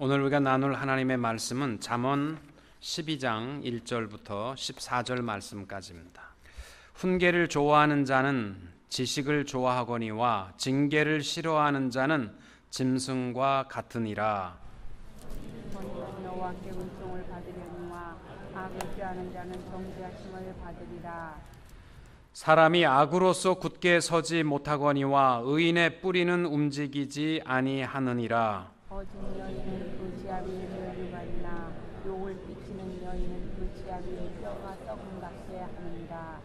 오늘 우리가 나눌 하나님의 말씀은 잠언 12장 1절부터 14절 말씀까지입니다. 훈계를 좋아하는 자는 지식을 좋아하거니와 징계를 싫어하는 자는 짐승과 같으니라. 여호와께 은총을 받으려니와 악을 취하는 자는 정죄하심을 받으리라. 사람이 악으로서 굳게 서지 못하거니와 의인의 뿌리는 움직이지 아니하느니라. 거짓 여인은 그 지압 위에 멸류관이나 욕을 끼치는 여인은 그 지압 위에 뼈가 썩은 같게 하느니라.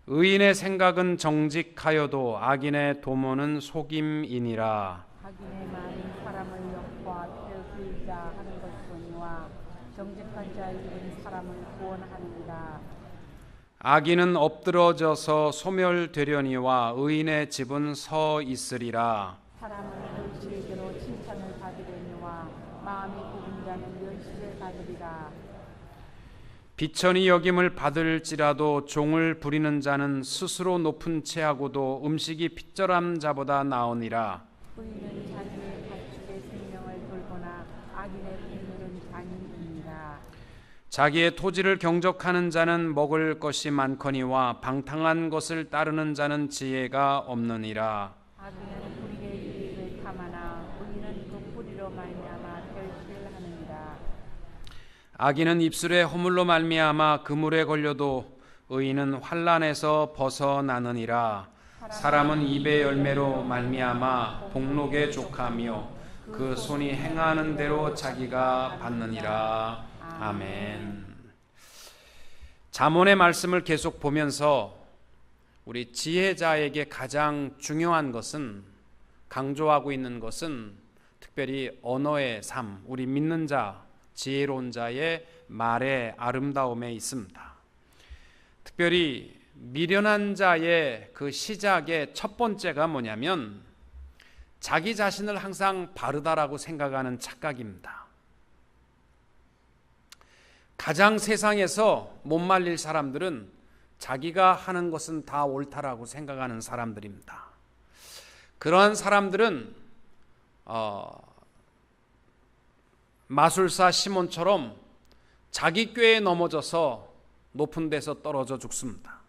의인의 생각은 정직하여도 악인의 도모는 속임이니라. 악인의 말이 사람을 역과 폐울자 하는 것이거니와 정직한 자의 입은 사람을 구원하느니라. 악인은 엎드러져서 소멸되려니와 의인의 집은 서 있으리라. 사람은 그 실대로 칭찬을 받으려니와 마음이 굽은 자는 멸시를 받으리라. 비천이 여김을 받을지라도 종을 부리는 자는 스스로 높은 채하고도 음식이 핏절한 자보다 나으니라. 의인은 자기의 가축의 생명을 돌보나 악인의 분노는 잔인이니라. 자기의 토지를 경적하는 자는 먹을 것이 많거니와 방탕한 것을 따르는 자는 지혜가 없느니라. 악인은 불의의 이익을 탐하나 의인은 그 불의로 말미암아 결실하느니라. 악인은 입술에 허물로 말미암아 그물에 걸려도 의인은 환난에서 벗어나느니라. 사람은 입의 열매로 말미암아 복록에 족하며 그 손이 행하는 대로 자기가 받느니라. 아멘. 잠언의 말씀을 계속 보면서 우리 지혜자에게 가장 중요한 것은, 강조하고 있는 것은 특별히 언어의 삶, 우리 믿는 자, 지혜로운 자의 말의 아름다움에 있습니다. 특별히 미련한 자의 그 시작의 첫 번째가 뭐냐면 자기 자신을 항상 바르다라고 생각하는 착각입니다. 가장 세상에서 못 말릴 사람들은 자기가 하는 것은 다 옳다라고 생각하는 사람들입니다. 그러한 사람들은 마술사 시몬처럼 자기 꾀에 넘어져서 높은 데서 떨어져 죽습니다.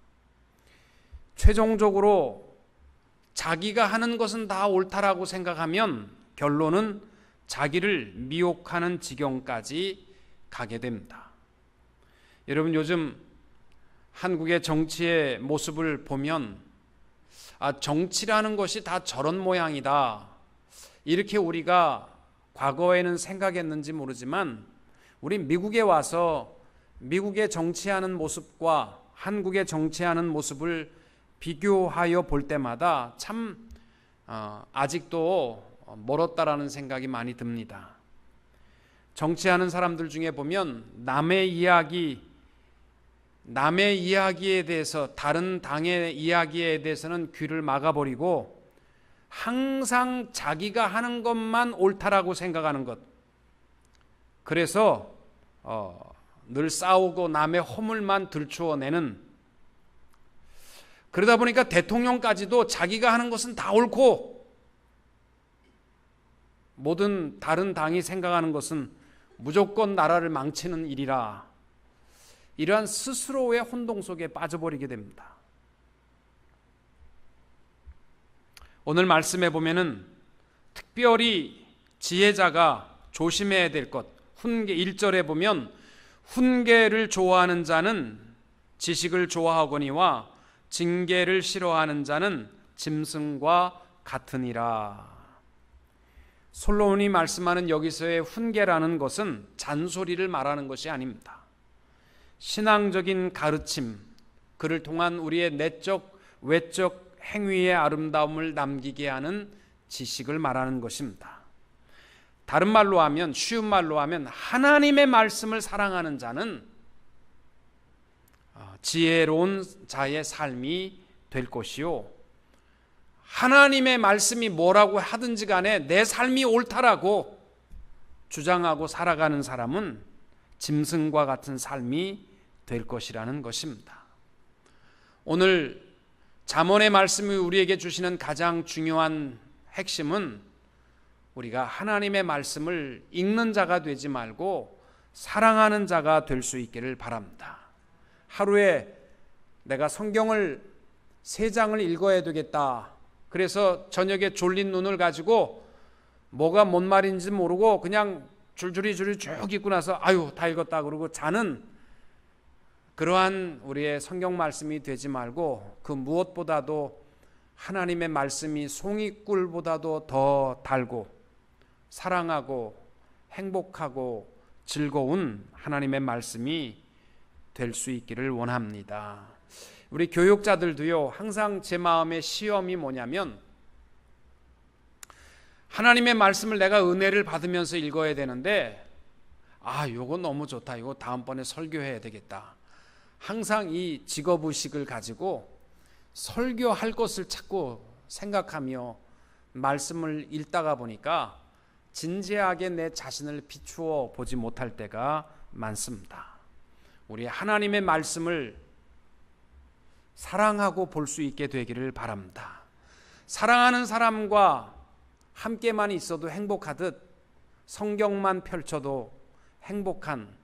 최종적으로 자기가 하는 것은 다 옳다라고 생각하면 결론은 자기를 미혹하는 지경까지 가게 됩니다. 여러분, 요즘 한국의 정치의 모습을 보면 정치라는 것이 다 저런 모양이다, 이렇게 우리가 과거에는 생각했는지 모르지만 우리 미국에 와서 미국의 정치하는 모습과 한국의 정치하는 모습을 비교하여 볼 때마다 참 아직도 멀었다라는 생각이 많이 듭니다. 정치하는 사람들 중에 보면 남의 이야기에 대해서, 다른 당의 이야기에 대해서는 귀를 막아버리고 항상 자기가 하는 것만 옳다라고 생각하는 것. 그래서 늘 싸우고 남의 허물만 들추어내는, 그러다 보니까 대통령까지도 자기가 하는 것은 다 옳고 모든 다른 당이 생각하는 것은 무조건 나라를 망치는 일이라, 이러한 스스로의 혼동 속에 빠져버리게 됩니다. 오늘 말씀에 보면은 특별히 지혜자가 조심해야 될 것, 훈계 1절에 보면 훈계를 좋아하는 자는 지식을 좋아하거니와 징계를 싫어하는 자는 짐승과 같으니라. 솔로몬이 말씀하는 여기서의 훈계라는 것은 잔소리를 말하는 것이 아닙니다. 신앙적인 가르침, 그를 통한 우리의 내적, 외적 행위의 아름다움을 남기게 하는 지식을 말하는 것입니다. 다른 말로 하면, 쉬운 말로 하면 하나님의 말씀을 사랑하는 자는 지혜로운 자의 삶이 될 것이요, 하나님의 말씀이 뭐라고 하든지 간에 내 삶이 옳다라고 주장하고 살아가는 사람은 짐승과 같은 삶이 될 것이라는 것입니다. 오늘 잠언의 말씀이 우리에게 주시는 가장 중요한 핵심은 우리가 하나님의 말씀을 읽는 자가 되지 말고 사랑하는 자가 될 수 있기를 바랍니다. 하루에 내가 성경을 3장을 읽어야 되겠다. 그래서 저녁에 졸린 눈을 가지고 뭐가 뭔 말인지 모르고 그냥 줄줄이 쭉 읽고 나서 아유 다 읽었다 그러고 자는 그러한 우리의 성경 말씀이 되지 말고 그 무엇보다도 하나님의 말씀이 송이꿀보다도 더 달고 사랑하고 행복하고 즐거운 하나님의 말씀이 될 수 있기를 원합니다. 우리 교육자들도요, 항상 제 마음의 시험이 뭐냐면 하나님의 말씀을 내가 은혜를 받으면서 읽어야 되는데 요거 너무 좋다. 이거 다음번에 설교해야 되겠다. 항상 이 직업의식을 가지고 설교할 것을 자꾸 생각하며 말씀을 읽다가 보니까 진지하게 내 자신을 비추어 보지 못할 때가 많습니다. 우리 하나님의 말씀을 사랑하고 볼 수 있게 되기를 바랍니다. 사랑하는 사람과 함께만 있어도 행복하듯 성경만 펼쳐도 행복한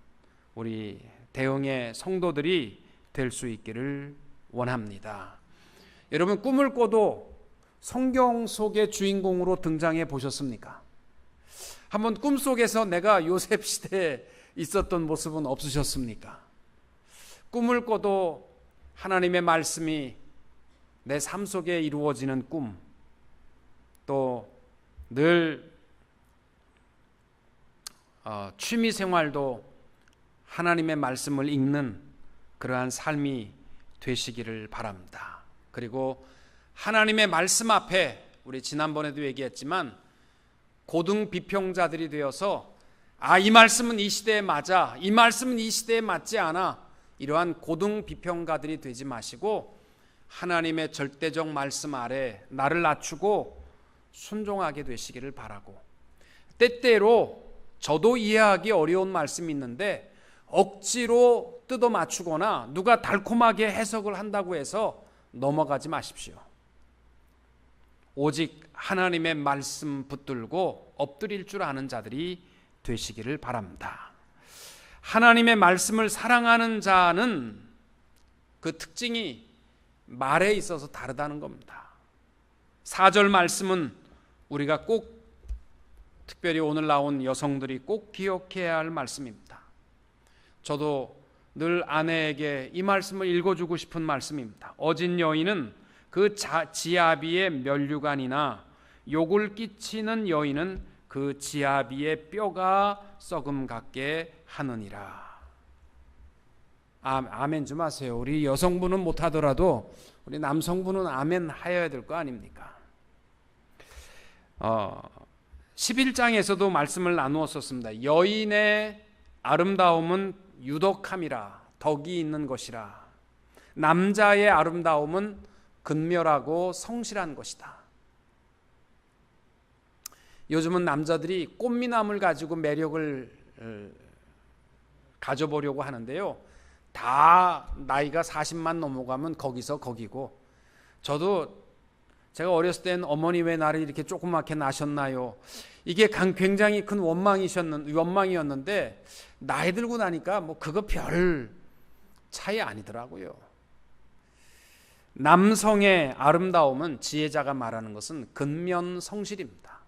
우리 대흥의 성도들이 될 수 있기를 원합니다. 여러분, 꿈을 꿔도 성경 속의 주인공으로 등장해 보셨습니까? 한번 꿈속에서 내가 요셉 시대에 있었던 모습은 없으셨습니까? 꿈을 꿔도 하나님의 말씀이 내 삶 속에 이루어지는 꿈, 또 늘 취미 생활도 하나님의 말씀을 읽는 그러한 삶이 되시기를 바랍니다. 그리고 하나님의 말씀 앞에 우리 지난번에도 얘기했지만 고등 비평자들이 되어서 이 말씀은 이 시대에 맞아, 이 말씀은 이 시대에 맞지 않아, 이러한 고등 비평가들이 되지 마시고 하나님의 절대적 말씀 아래 나를 낮추고 순종하게 되시기를 바라고, 때때로 저도 이해하기 어려운 말씀이 있는데 억지로 뜯어 맞추거나 누가 달콤하게 해석을 한다고 해서 넘어가지 마십시오. 오직 하나님의 말씀 붙들고 엎드릴 줄 아는 자들이 되시기를 바랍니다. 하나님의 말씀을 사랑하는 자는 그 특징이 말에 있어서 다르다는 겁니다. 4절 말씀은 우리가 꼭, 특별히 오늘 나온 여성들이 꼭 기억해야 할 말씀입니다. 저도 늘 아내에게 이 말씀을 읽어주고 싶은 말씀입니다. 어진 여인은 그 지아비의 면류관이나 욕을 끼치는 여인은 그 지아비의 뼈가 썩음 같게 하느니라. 아멘 좀 하세요. 우리 여성분은 못하더라도 우리 남성분은 아멘 하여야 될 거 아닙니까? 11장에서도 말씀을 나누었었습니다. 여인의 아름다움은 유덕함이라, 덕이 있는 것이라. 남자의 아름다움은 근멸하고 성실한 것이다. 요즘은 남자들이 꽃미남을 가지고 매력을 가져보려고 하는데요, 다 나이가 40만 넘어가면 거기서 거기고, 저도 제가 어렸을 땐 어머니 왜 나를 이렇게 조그맣게 낳으셨나요? 이게 굉장히 큰 원망이었는데 나이 들고 나니까 뭐 그거 별 차이 아니더라고요. 남성의 아름다움은, 지혜자가 말하는 것은 근면성실입니다.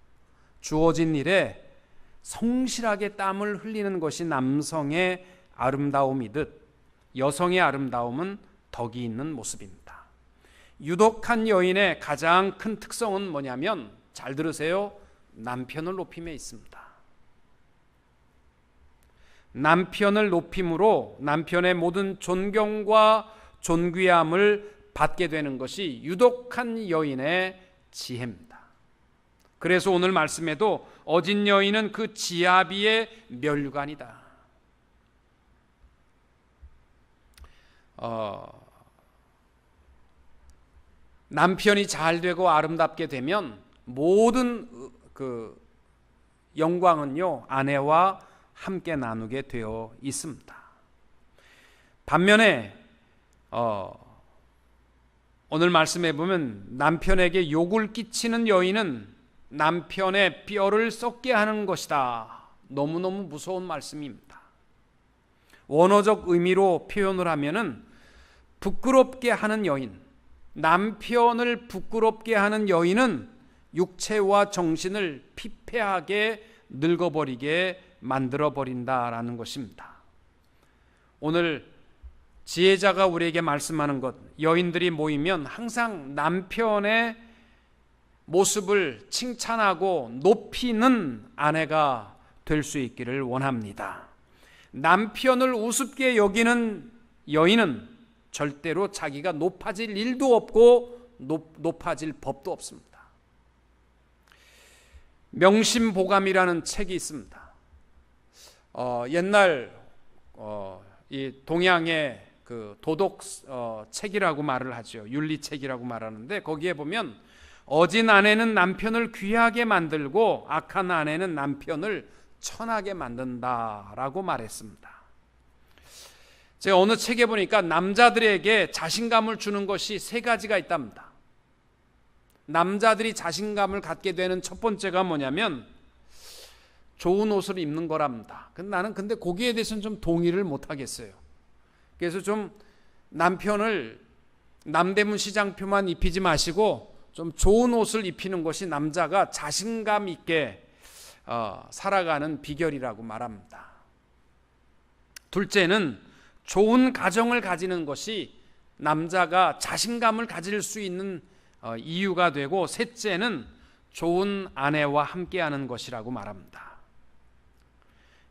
주어진 일에 성실하게 땀을 흘리는 것이 남성의 아름다움이듯 여성의 아름다움은 덕이 있는 모습입니다. 유독한 여인의 가장 큰 특성은 뭐냐면, 잘 들으세요, 남편을 높임에 있습니다. 남편을 높임으로 남편의 모든 존경과 존귀함을 받게 되는 것이 유독한 여인의 지혜입니다. 그래서 오늘 말씀에도 어진 여인은 그 지아비의 면류관이다. 남편이 잘 되고 아름답게 되면 모든 그 영광은요, 아내와 함께 나누게 되어 있습니다. 반면에 오늘 말씀해 보면 남편에게 욕을 끼치는 여인은 남편의 뼈를 썩게 하는 것이다. 너무너무 무서운 말씀입니다. 원어적 의미로 표현을 하면은 부끄럽게 하는 여인, 남편을 부끄럽게 하는 여인은 육체와 정신을 피폐하게 늙어버리게 만들어버린다라는 것입니다. 오늘 지혜자가 우리에게 말씀하는 것, 여인들이 모이면 항상 남편의 모습을 칭찬하고 높이는 아내가 될 수 있기를 원합니다. 남편을 우습게 여기는 여인은 절대로 자기가 높아질 일도 없고 높아질 법도 없습니다. 명심보감이라는 책이 있습니다. 옛날 이 동양의 그 도덕 책이라고 말을 하죠. 윤리책이라고 말하는데 거기에 보면 어진 아내는 남편을 귀하게 만들고 악한 아내는 남편을 천하게 만든다라고 말했습니다. 제가 어느 책에 보니까 남자들에게 자신감을 주는 것이 세 가지가 있답니다. 남자들이 자신감을 갖게 되는 첫 번째가 뭐냐면 좋은 옷을 입는 거랍니다. 근데 나는 거기에 대해서는 좀 동의를 못 하겠어요. 그래서 좀 남편을 남대문 시장표만 입히지 마시고 좀 좋은 옷을 입히는 것이 남자가 자신감 있게 살아가는 비결이라고 말합니다. 둘째는 좋은 가정을 가지는 것이 남자가 자신감을 가질 수 있는 이유가 되고, 셋째는 좋은 아내와 함께하는 것이라고 말합니다.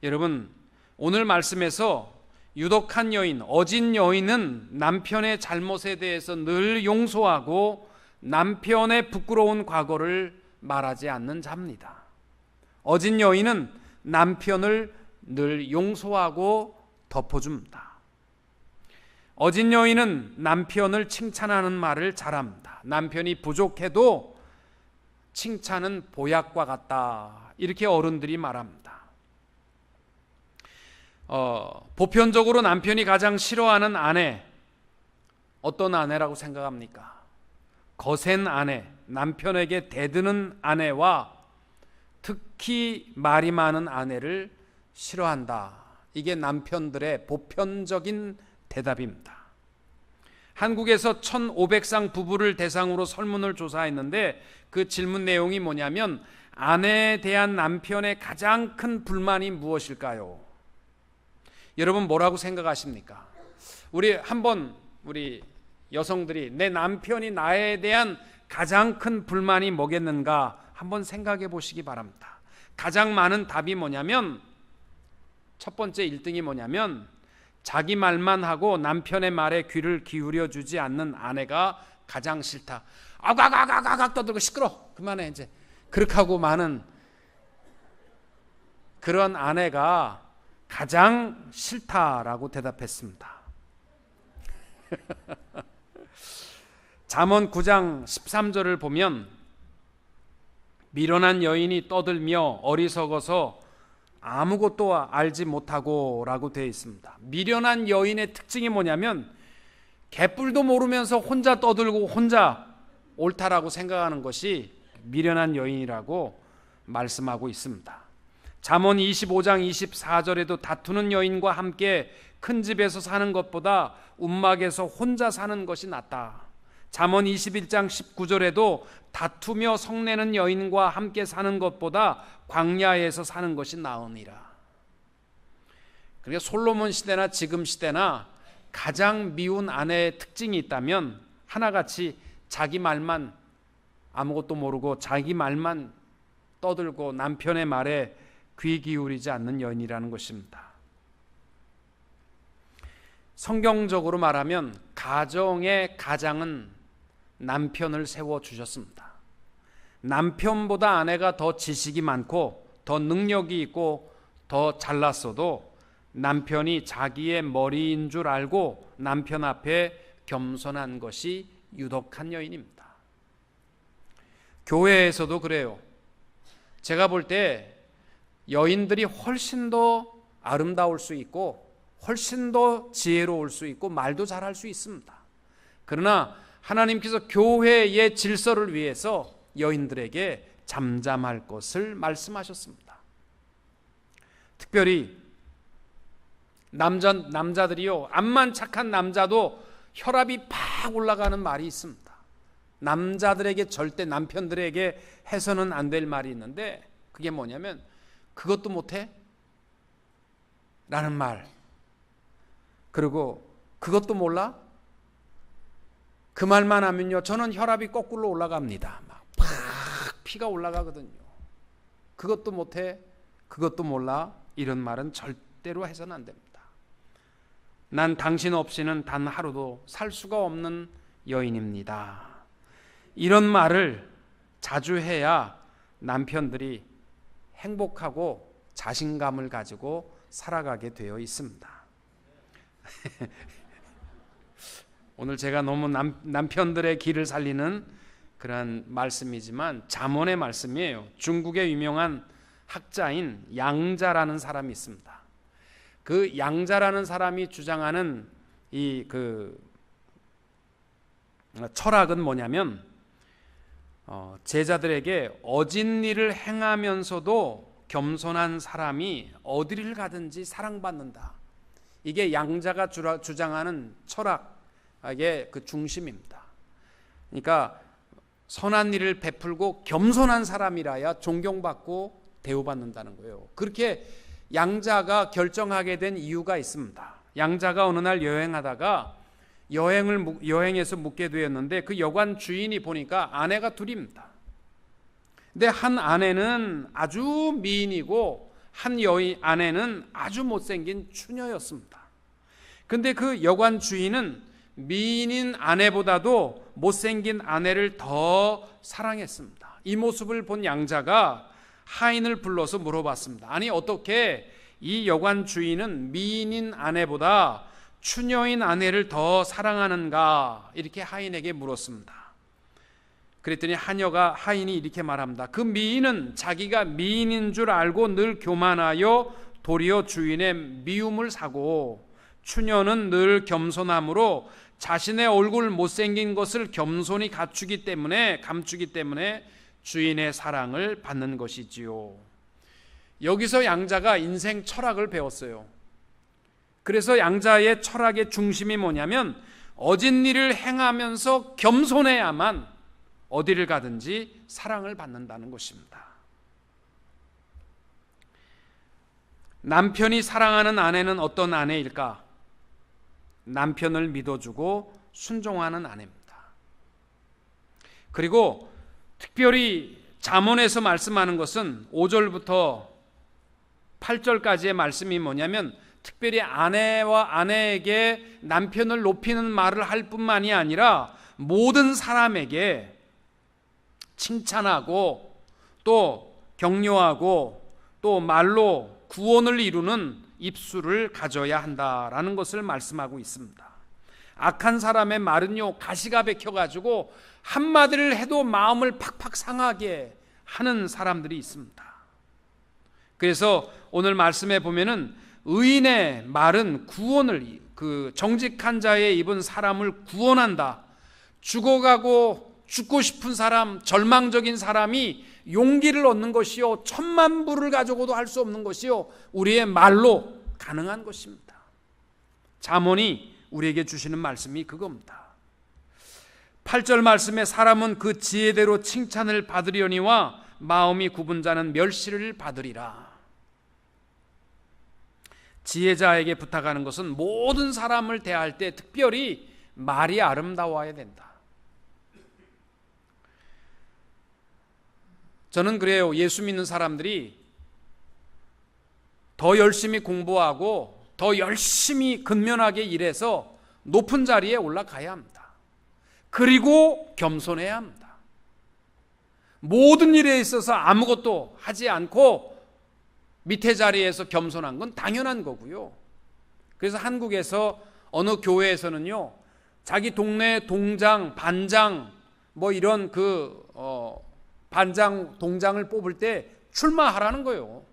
여러분, 오늘 말씀에서 유독한 여인, 어진 여인은 남편의 잘못에 대해서 늘 용서하고 남편의 부끄러운 과거를 말하지 않는 자입니다. 어진 여인은 남편을 늘 용서하고 덮어줍니다. 어진 여인은 남편을 칭찬하는 말을 잘합니다. 남편이 부족해도 칭찬은 보약과 같다, 이렇게 어른들이 말합니다. 보편적으로 남편이 가장 싫어하는 아내, 어떤 아내라고 생각합니까? 거센 아내, 남편에게 대드는 아내와 특히 말이 많은 아내를 싫어한다. 이게 남편들의 보편적인 대답입니다. 한국에서 1,500상 부부를 대상으로 설문을 조사했는데 그 질문 내용이 뭐냐면, 아내에 대한 남편의 가장 큰 불만이 무엇일까요? 여러분 뭐라고 생각하십니까? 우리 여성들이 내 남편이 나에 대한 가장 큰 불만이 뭐겠는가 한번 생각해 보시기 바랍니다. 가장 많은 답이 뭐냐면, 첫 번째 1등이 뭐냐면, 자기 말만 하고 남편의 말에 귀를 기울여 주지 않는 아내가 가장 싫다. 아가가가가가 떠들고 시끄러, 그만해 이제, 그렇게 하고 많은 그런 아내가 가장 싫다라고 대답했습니다. 잠언 9장 13절을 보면, 미련한 여인이 떠들며 어리석어서 아무것도 알지 못하고 라고 되어 있습니다. 미련한 여인의 특징이 뭐냐면, 개뿔도 모르면서 혼자 떠들고 혼자 옳다라고 생각하는 것이 미련한 여인이라고 말씀하고 있습니다. 잠언 25장 24절에도 다투는 여인과 함께 큰 집에서 사는 것보다 움막에서 혼자 사는 것이 낫다. 잠언 21장 19절에도 다투며 성내는 여인과 함께 사는 것보다 광야에서 사는 것이 나으니라. 그러니까 솔로몬 시대나 지금 시대나 가장 미운 아내의 특징이 있다면 하나같이 자기 말만, 아무것도 모르고 자기 말만 떠들고 남편의 말에 귀 기울이지 않는 여인이라는 것입니다. 성경적으로 말하면 가정의 가장은 남편을 세워주셨습니다. 남편보다 아내가 더 지식이 많고 더 능력이 있고 더 잘났어도 남편이 자기의 머리인 줄 알고 남편 앞에 겸손한 것이 유독한 여인입니다. 교회에서도 그래요. 제가 볼 때 여인들이 훨씬 더 아름다울 수 있고 훨씬 더 지혜로울 수 있고 말도 잘할 수 있습니다. 그러나 하나님께서 교회의 질서를 위해서 여인들에게 잠잠할 것을 말씀하셨습니다. 특별히 남자들이요, 암만 착한 남자도 혈압이 팍 올라가는 말이 있습니다. 남자들에게 절대, 남편들에게 해서는 안 될 말이 있는데, 그게 뭐냐면 그것도 못해? 라는 말. 그리고 그것도 몰라? 그 말만 하면요, 저는 혈압이 거꾸로 올라갑니다. 막 팍 피가 올라가거든요. 그것도 못해? 그것도 몰라? 이런 말은 절대로 해서는 안 됩니다. 난 당신 없이는 단 하루도 살 수가 없는 여인입니다. 이런 말을 자주 해야 남편들이 행복하고 자신감을 가지고 살아가게 되어 있습니다. 오늘 제가 너무 남편들의 길을 살리는 그런 말씀이지만 잠언의 말씀이에요. 중국의 유명한 학자인 양자라는 사람이 있습니다. 그 양자라는 사람이 주장하는 이 철학은 뭐냐면, 제자들에게 어진 일을 행하면서도 겸손한 사람이 어디를 가든지 사랑받는다. 이게 양자가 주장하는 철학의 그 중심입니다. 그러니까 선한 일을 베풀고 겸손한 사람이라야 존경받고 대우받는다는 거예요. 그렇게 양자가 결정하게 된 이유가 있습니다. 양자가 어느 날 여행하다가 여행에서 묵게 되었는데, 그 여관 주인이 보니까 아내가 둘입니다. 근데 한 아내는 아주 미인이고 한 아내는 아주 못생긴 추녀였습니다. 근데 그 여관 주인은 미인인 아내보다도 못생긴 아내를 더 사랑했습니다. 이 모습을 본 양자가 하인을 불러서 물어봤습니다. 아니, 어떻게 이 여관 주인은 미인인 아내보다 추녀인 아내를 더 사랑하는가? 이렇게 하인에게 물었습니다. 그랬더니 하인이 이렇게 말합니다. 그 미인은 자기가 미인인 줄 알고 늘 교만하여 도리어 주인의 미움을 사고, 추녀는 늘 겸손함으로 자신의 얼굴 못생긴 것을 겸손히 감추기 때문에 주인의 사랑을 받는 것이지요. 여기서 양자가 인생 철학을 배웠어요. 그래서 양자의 철학의 중심이 뭐냐면, 어진 일을 행하면서 겸손해야만 어디를 가든지 사랑을 받는다는 것입니다. 남편이 사랑하는 아내는 어떤 아내일까? 남편을 믿어주고 순종하는 아내입니다. 그리고 특별히 잠언에서 말씀하는 것은 5절부터 8절까지의 말씀이 뭐냐면, 특별히 아내와 아내에게 남편을 높이는 말을 할 뿐만이 아니라 모든 사람에게 칭찬하고 또 격려하고 또 말로 구원을 이루는 입술을 가져야 한다라는 것을 말씀하고 있습니다. 악한 사람의 말은요, 가시가 박혀가지고 한마디를 해도 마음을 팍팍 상하게 하는 사람들이 있습니다. 그래서 오늘 말씀에 보면은 의인의 말은 구원을, 정직한 자의 입은 사람을 구원한다. 죽고 싶은 사람, 절망적인 사람이 용기를 얻는 것이요, 천만 불을 가지고도 할 수 없는 것이요, 우리의 말로 가능한 것입니다. 잠언이 우리에게 주시는 말씀이 그겁니다. 8절 말씀에 사람은 그 지혜대로 칭찬을 받으려니와 마음이 굽은 자는 멸시를 받으리라. 지혜자에게 부탁하는 것은 모든 사람을 대할 때 특별히 말이 아름다워야 된다. 저는 그래요. 예수 믿는 사람들이 더 열심히 공부하고 더 열심히 근면하게 일해서 높은 자리에 올라가야 합니다. 그리고 겸손해야 합니다. 모든 일에 있어서 아무것도 하지 않고 밑에 자리에서 겸손한 건 당연한 거고요. 그래서 한국에서 어느 교회에서는요, 자기 동네 동장, 반장 뭐 이런 반장, 동장을 뽑을 때 출마하라는 거예요.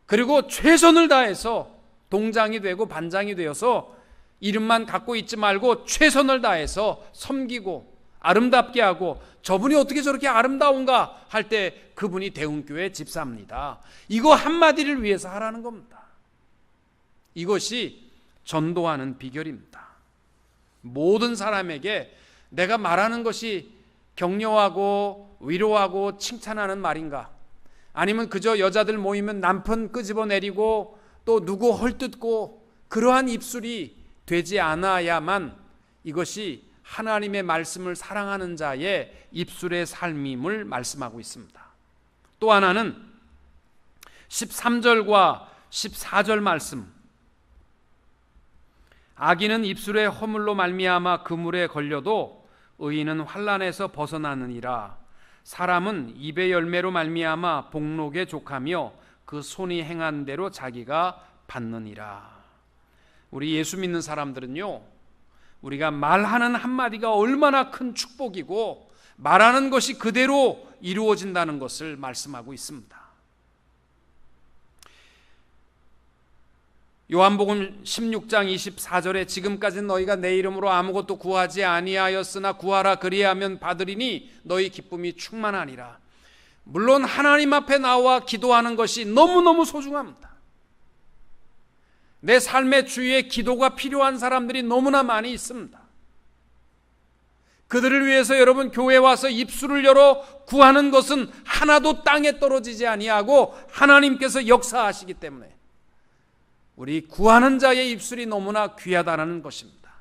그리고 최선을 다해서 동장이 되고 반장이 되어서 이름만 갖고 있지 말고 최선을 다해서 섬기고 아름답게 하고, 저분이 어떻게 저렇게 아름다운가 할 때 그분이 대흥교회 집사입니다. 이거 한마디를 위해서 하라는 겁니다. 이것이 전도하는 비결입니다. 모든 사람에게 내가 말하는 것이 격려하고 위로하고 칭찬하는 말인가, 아니면 그저 여자들 모이면 남편 끄집어내리고 또 누구 헐뜯고, 그러한 입술이 되지 않아야만 이것이 하나님의 말씀을 사랑하는 자의 입술의 삶임을 말씀하고 있습니다. 또 하나는 13절과 14절 말씀, 악인은 입술의 허물로 말미암아 그물에 걸려도 의인은 환난에서 벗어나느니라. 사람은 입의 열매로 말미암아 복록에 족하며 그 손이 행한 대로 자기가 받느니라. 우리 예수 믿는 사람들은요, 우리가 말하는 한마디가 얼마나 큰 축복이고 말하는 것이 그대로 이루어진다는 것을 말씀하고 있습니다. 요한복음 16장 24절에 지금까지 너희가 내 이름으로 아무것도 구하지 아니하였으나 구하라 그리하면 받으리니 너희 기쁨이 충만하니라. 물론 하나님 앞에 나와 기도하는 것이 너무너무 소중합니다. 내 삶의 주위에 기도가 필요한 사람들이 너무나 많이 있습니다. 그들을 위해서 여러분 교회 와서 입술을 열어 구하는 것은 하나도 땅에 떨어지지 아니하고 하나님께서 역사하시기 때문에 우리 구하는 자의 입술이 너무나 귀하다는 것입니다.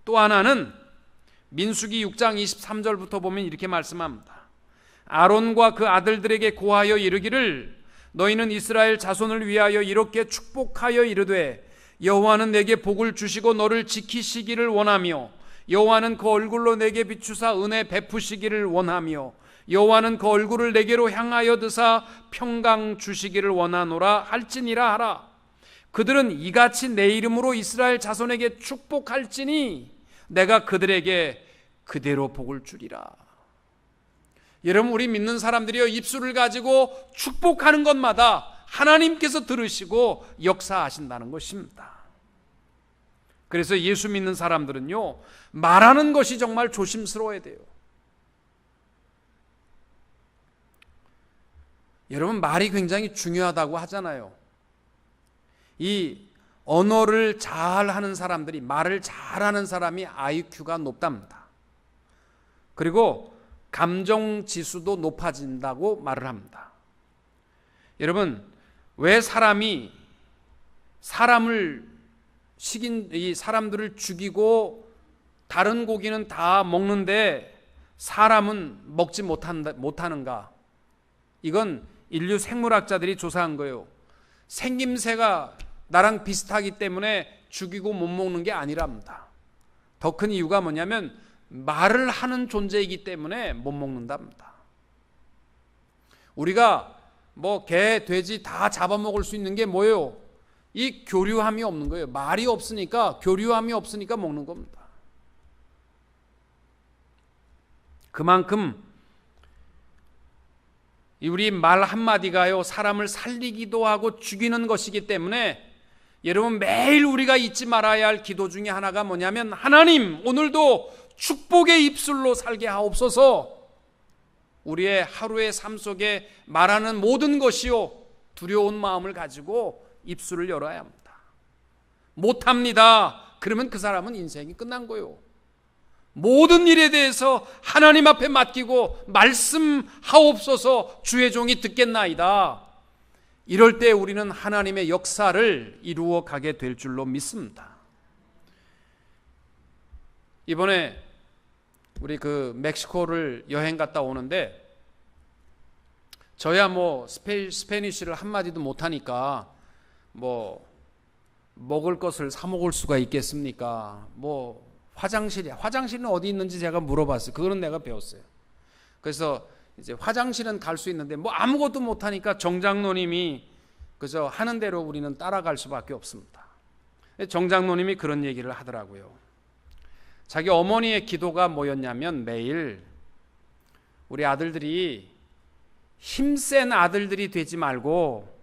또 하나는 민수기 6장 23절부터 보면 이렇게 말씀합니다. 아론과 그 아들들에게 고하여 이르기를 너희는 이스라엘 자손을 위하여 이렇게 축복하여 이르되 여호와는 내게 복을 주시고 너를 지키시기를 원하며 여호와는 그 얼굴로 내게 비추사 은혜 베푸시기를 원하며 여호와는 그 얼굴을 내게로 향하여 드사 평강 주시기를 원하노라 할지니라 하라. 그들은 이같이 내 이름으로 이스라엘 자손에게 축복할지니 내가 그들에게 그대로 복을 주리라. 여러분, 우리 믿는 사람들이요, 입술을 가지고 축복하는 것마다 하나님께서 들으시고 역사하신다는 것입니다. 그래서 예수 믿는 사람들은요, 말하는 것이 정말 조심스러워야 돼요. 여러분, 말이 굉장히 중요하다고 하잖아요. 이 언어를 잘하는 사람들이, 말을 잘하는 사람이 IQ가 높답니다. 그리고 감정 지수도 높아진다고 말을 합니다. 여러분, 왜 사람이 사람을 이 사람들을 죽이고 다른 고기는 다 먹는데 사람은 먹지 못하는가? 이건 인류 생물학자들이 조사한 거예요. 생김새가 나랑 비슷하기 때문에 죽이고 못 먹는 게 아니랍니다. 더 큰 이유가 뭐냐면 말을 하는 존재이기 때문에 못 먹는답니다. 우리가 뭐 개, 돼지 다 잡아먹을 수 있는 게 뭐예요? 이 교류함이 없는 거예요. 말이 없으니까, 교류함이 없으니까 먹는 겁니다. 그만큼 우리 말 한마디가요, 사람을 살리기도 하고 죽이는 것이기 때문에 여러분, 매일 우리가 잊지 말아야 할 기도 중에 하나가 뭐냐면, 하나님, 오늘도 축복의 입술로 살게 하옵소서. 우리의 하루의 삶 속에 말하는 모든 것이요, 두려운 마음을 가지고 입술을 열어야 합니다. 못합니다. 그러면 그 사람은 인생이 끝난 거예요. 모든 일에 대해서 하나님 앞에 맡기고 말씀하옵소서. 주의 종이 듣겠나이다. 이럴 때 우리는 하나님의 역사를 이루어 가게 될 줄로 믿습니다. 이번에 우리 그 멕시코를 여행 갔다 오는데, 저야 뭐 스페니쉬를 한마디도 못하니까 뭐 먹을 것을 사 먹을 수가 있겠습니까? 뭐 화장실은 어디 있는지 제가 물어봤어요. 그거는 내가 배웠어요. 그래서 이제 화장실은 갈 수 있는데 뭐 아무것도 못하니까 정장로님이 그저 하는 대로 우리는 따라갈 수밖에 없습니다. 정장로님이 그런 얘기를 하더라고요. 자기 어머니의 기도가 뭐였냐면, 매일 우리 아들들이 힘센 아들들이 되지 말고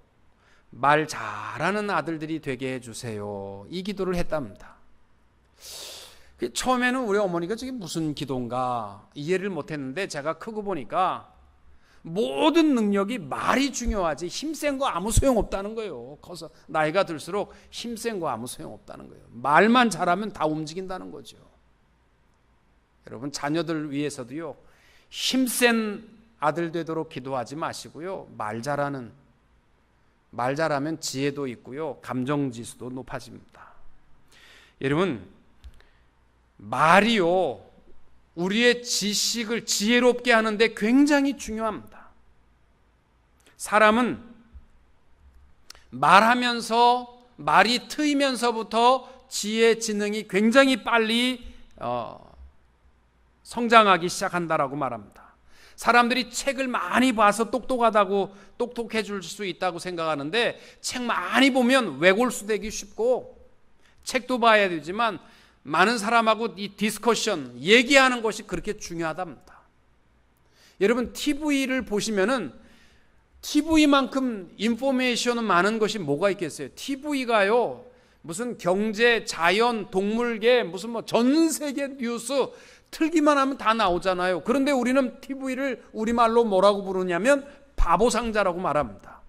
말 잘하는 아들들이 되게 해주세요. 이 기도를 했답니다. 처음에는 우리 어머니가 저게 무슨 기도인가 이해를 못했는데 제가 크고 보니까 모든 능력이 말이 중요하지 힘센 거 아무 소용없다는 거예요. 커서 나이가 들수록 힘센 거 아무 소용없다는 거예요. 말만 잘하면 다 움직인다는 거죠. 여러분 자녀들 위해서도요, 힘센 아들 되도록 기도하지 마시고요, 말 잘하면 지혜도 있고요, 감정지수도 높아집니다. 여러분 말이요 우리의 지식을 지혜롭게 하는데 굉장히 중요합니다. 사람은 말하면서 말이 트이면서부터 지혜 지능이 굉장히 빨리 성장하기 시작한다라고 말합니다. 사람들이 책을 많이 봐서 똑똑해질 수 있다고 생각하는데 책 많이 보면 외골수되기 쉽고 책도 봐야 되지만 많은 사람하고 이 디스커션 얘기하는 것이 그렇게 중요하답니다. 여러분 TV를 보시면은 TV만큼 인포메이션은 많은 것이 뭐가 있겠어요? TV가요 무슨 경제, 자연, 동물계 무슨 뭐 전 세계 뉴스 틀기만 하면 다 나오잖아요. 그런데 우리는 TV를 우리말로 뭐라고 부르냐면 바보상자라고 말합니다.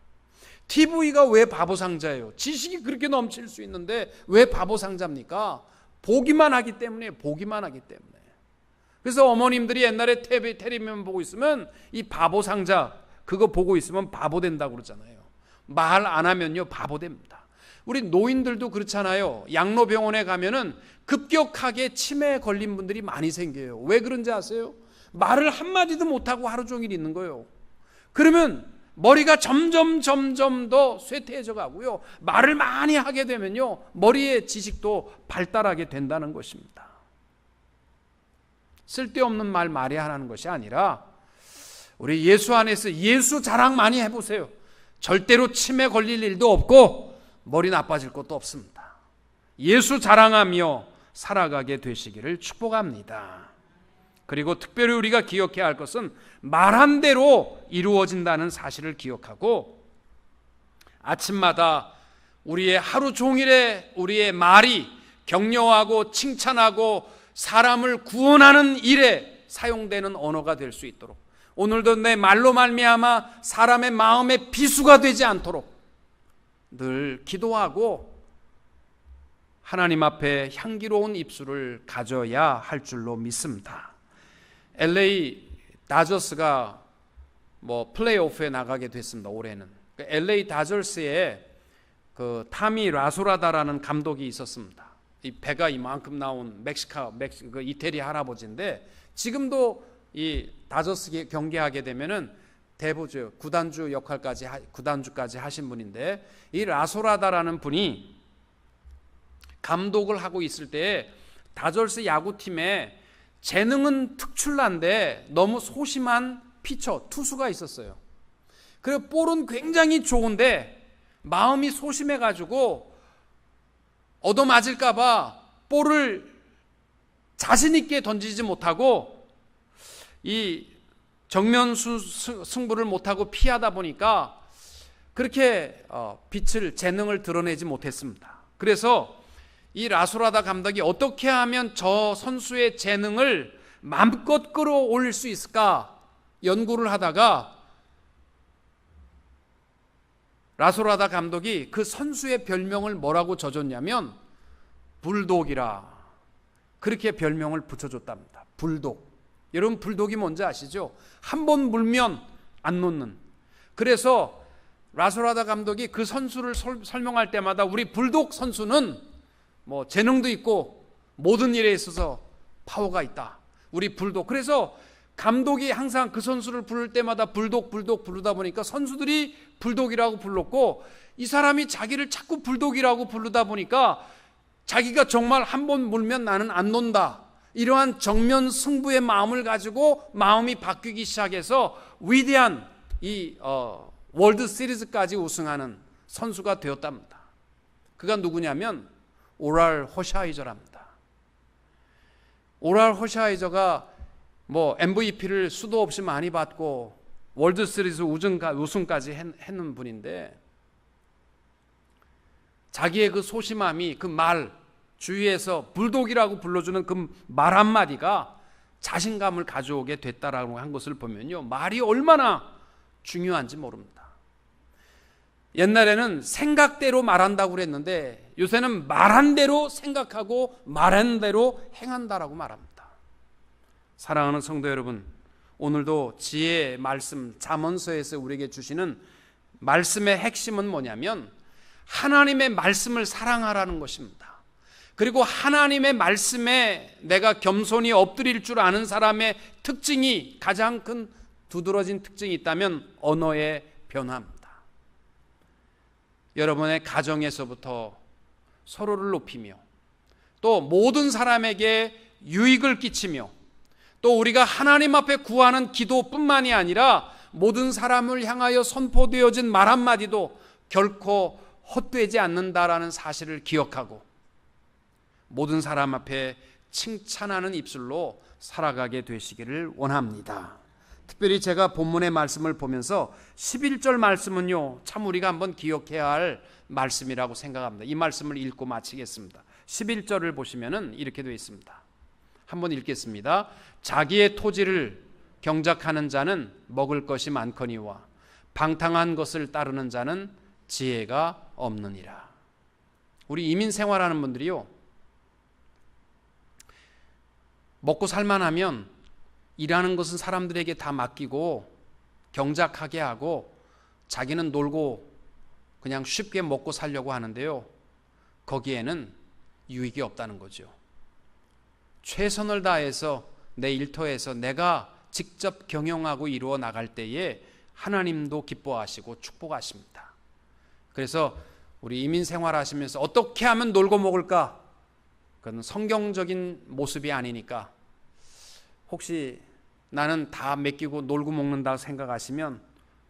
TV가 왜 바보상자예요? 지식이 그렇게 넘칠 수 있는데 왜 바보상자입니까? 보기만 하기 때문에. 그래서 어머님들이 옛날에 텔레비전 보고 있으면 이 바보상자 그거 보고 있으면 바보 된다고 그러잖아요. 말 안 하면요 바보 됩니다. 우리 노인들도 그렇잖아요. 양로병원에 가면은 급격하게 치매에 걸린 분들이 많이 생겨요. 왜 그런지 아세요? 말을 한마디도 못하고 하루 종일 있는 거예요. 그러면 머리가 점점 더 쇠퇴해져 가고요, 말을 많이 하게 되면요 머리의 지식도 발달하게 된다는 것입니다. 쓸데없는 말 많이 하는 것이 아니라 우리 예수 안에서 예수 자랑 많이 해보세요. 절대로 치매 걸릴 일도 없고 머리 나빠질 것도 없습니다. 예수 자랑하며 살아가게 되시기를 축복합니다. 그리고 특별히 우리가 기억해야 할 것은 말한 대로 이루어진다는 사실을 기억하고 아침마다 우리의 하루 종일의 우리의 말이 격려하고 칭찬하고 사람을 구원하는 일에 사용되는 언어가 될 수 있도록, 오늘도 내 말로 말미암아 사람의 마음에 비수가 되지 않도록 늘 기도하고 하나님 앞에 향기로운 입술을 가져야 할 줄로 믿습니다. LA 다저스가 플레이오프에 나가게 됐습니다. 올해는 LA 다저스에 그 타미 라소라다라는 감독이 있었습니다. 이 배가 이만큼 나온 그 이태리 할아버지인데 지금도 이 다저스 경기하게 되면은 대부주 구단주까지 하신 분인데, 이 라소라다라는 분이 감독을 하고 있을 때 다저스 야구팀에 재능은 특출난데 너무 소심한 투수가 있었어요. 그리고 볼은 굉장히 좋은데 마음이 소심해가지고 얻어맞을까봐 볼을 자신있게 던지지 못하고 이 정면 승부를 못하고 피하다 보니까 그렇게 재능을 드러내지 못했습니다. 그래서 이 라소라다 감독이 어떻게 하면 저 선수의 재능을 마음껏 끌어올릴 수 있을까 연구를 하다가 라소라다 감독이 그 선수의 별명을 뭐라고 져줬냐면 불독이라, 그렇게 별명을 붙여줬답니다. 불독. 여러분 불독이 뭔지 아시죠? 한 번 물면 안 놓는. 그래서 라소라다 감독이 그 선수를 설명할 때마다 우리 불독 선수는 재능도 있고 모든 일에 있어서 파워가 있다. 우리 불독. 그래서 감독이 항상 그 선수를 부를 때마다 불독 부르다 보니까 선수들이 불독이라고 불렀고, 이 사람이 자기를 자꾸 불독이라고 부르다 보니까 자기가 정말 한 번 물면 나는 안 논다, 이러한 정면 승부의 마음을 가지고 마음이 바뀌기 시작해서 위대한 이 월드 시리즈까지 우승하는 선수가 되었답니다. 그가 누구냐면 오랄 허샤이저랍니다. 오랄 허샤이저가 MVP를 수도 없이 많이 받고 월드 시리즈 우승까지 했는 분인데, 자기의 그 소심함이, 그 말, 주위에서 불독이라고 불러주는 그 말 한마디가 자신감을 가져오게 됐다라고 한 것을 보면요, 말이 얼마나 중요한지 모릅니다. 옛날에는 생각대로 말한다고 그랬는데 요새는 말한 대로 생각하고 말한 대로 행한다라고 말합니다. 사랑하는 성도 여러분, 오늘도 지혜의 말씀 잠언서에서 우리에게 주시는 말씀의 핵심은 뭐냐면 하나님의 말씀을 사랑하라는 것입니다. 그리고 하나님의 말씀에 내가 겸손히 엎드릴 줄 아는 사람의 특징이, 가장 큰 두드러진 특징이 있다면 언어의 변화입니다. 여러분의 가정에서부터 서로를 높이며 또 모든 사람에게 유익을 끼치며 또 우리가 하나님 앞에 구하는 기도뿐만이 아니라 모든 사람을 향하여 선포되어진 말 한마디도 결코 헛되지 않는다라는 사실을 기억하고 모든 사람 앞에 칭찬하는 입술로 살아가게 되시기를 원합니다. 특별히 제가 본문의 말씀을 보면서 11절 말씀은요, 참 우리가 한번 기억해야 할 말씀이라고 생각합니다. 이 말씀을 읽고 마치겠습니다. 11절을 보시면은 이렇게 되어 있습니다. 한번 읽겠습니다. 자기의 토지를 경작하는 자는 먹을 것이 많거니와 방탕한 것을 따르는 자는 지혜가 없느니라. 우리 이민 생활하는 분들이요, 먹고 살만하면 일하는 것은 사람들에게 다 맡기고 경작하게 하고 자기는 놀고 그냥 쉽게 먹고 살려고 하는데요, 거기에는 유익이 없다는 거죠. 최선을 다해서 내 일터에서 내가 직접 경영하고 이루어 나갈 때에 하나님도 기뻐하시고 축복하십니다. 그래서 우리 이민 생활하시면서 어떻게 하면 놀고 먹을까? 그건 성경적인 모습이 아니니까 혹시 나는 다 맡기고 놀고 먹는다고 생각하시면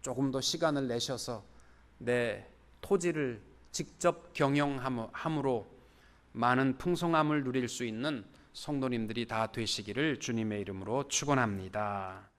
조금 더 시간을 내셔서 내 토지를 직접 경영함으로 많은 풍성함을 누릴 수 있는 성도님들이 다 되시기를 주님의 이름으로 축원합니다.